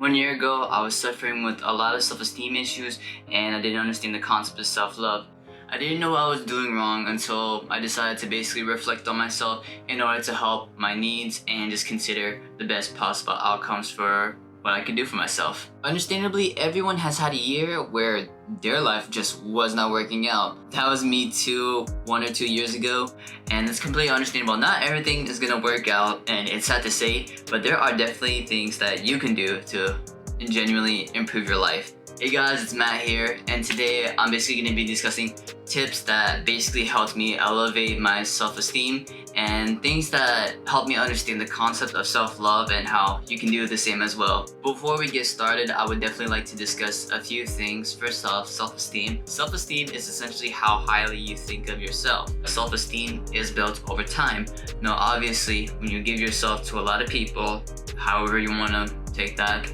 1 year ago, I was suffering with a lot of self-esteem issues and I didn't understand the concept of self-love. I didn't know what I was doing wrong until I decided to basically reflect on myself in order to help my needs and just consider the best possible outcomes for what I can do for myself. Understandably, everyone has had a year where their life just was not working out. That was me too 1 or 2 years ago, and it's completely understandable. Not everything is gonna work out, and it's sad to say, but there are definitely things that you can do to genuinely improve your life. Hey guys, it's Matt here, and today I'm basically going to be discussing tips that basically helped me elevate my self-esteem and things that help me understand the concept of self-love and how you can do the same as well. Before we get started, I would definitely like to discuss a few things. First off, self-esteem. Self-esteem is essentially how highly you think of yourself. Self-esteem is built over time. Now obviously, when you give yourself to a lot of people, however you want to take that,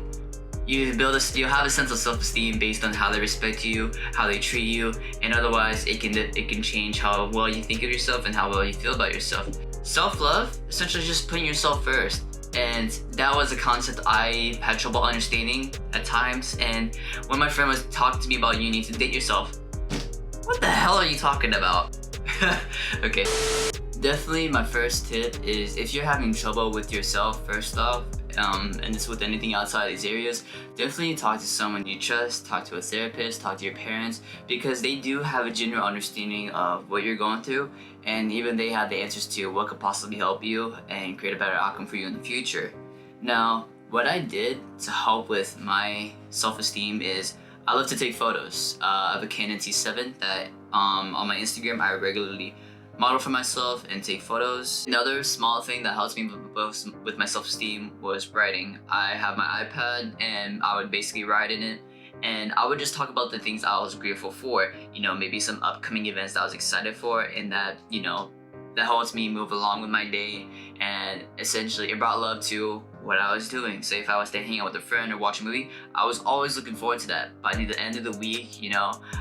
you have a sense of self-esteem based on how they respect you, how they treat you, and otherwise it can change how well you think of yourself and how well you feel about yourself. Self-love, essentially just putting yourself first. And that was a concept I had trouble understanding at times, and when my friend was talking to me about you need to date yourself, what the hell are you talking about? Okay. Definitely my first tip is if you're having trouble with yourself, first off, and it's with anything outside these areas, definitely talk to someone you trust, talk to a therapist, talk to your parents, because they do have a general understanding of what you're going through, and even they have the answers to what could possibly help you and create a better outcome for you in the future. Now, what I did to help with my self-esteem is I love to take photos. I have a Canon T7 that on my Instagram I regularly model for myself and take photos. Another small thing that helps me with my self-esteem was writing. I have my iPad and I would basically write in it, and I would just talk about the things I was grateful for, maybe some upcoming events that I was excited for, and that that helps me move along with my day, and essentially it brought love to what I was doing. Say if I was to hang out with a friend or watch a movie, I was always looking forward to that. By the end of the week,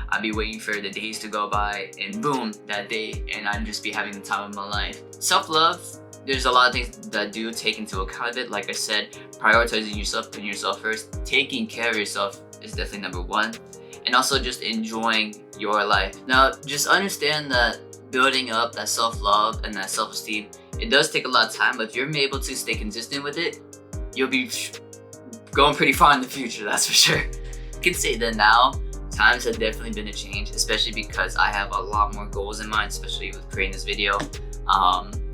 I'd be waiting for the days to go by, and boom, that day, and I'd just be having the time of my life. Self-love, there's a lot of things that do take into account of it. Like I said, prioritizing yourself, putting yourself first, taking care of yourself is definitely number one, and also just enjoying your life. Now, just understand that building up that self-love and that self-esteem, it does take a lot of time, but if you're able to stay consistent with it, you'll be going pretty far in the future, that's for sure. I can say that now, times have definitely been a change, especially because I have a lot more goals in mind, especially with creating this video.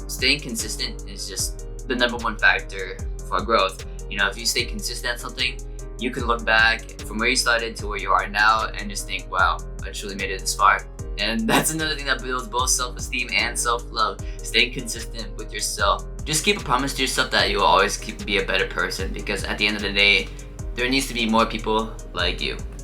Staying consistent is just the number one factor for growth. If you stay consistent at something, you can look back from where you started to where you are now and just think, wow, I truly made it this far. And that's another thing that builds both self-esteem and self-love, staying consistent with yourself. Just keep a promise to yourself that you'll always be a better person, because at the end of the day, there needs to be more people like you.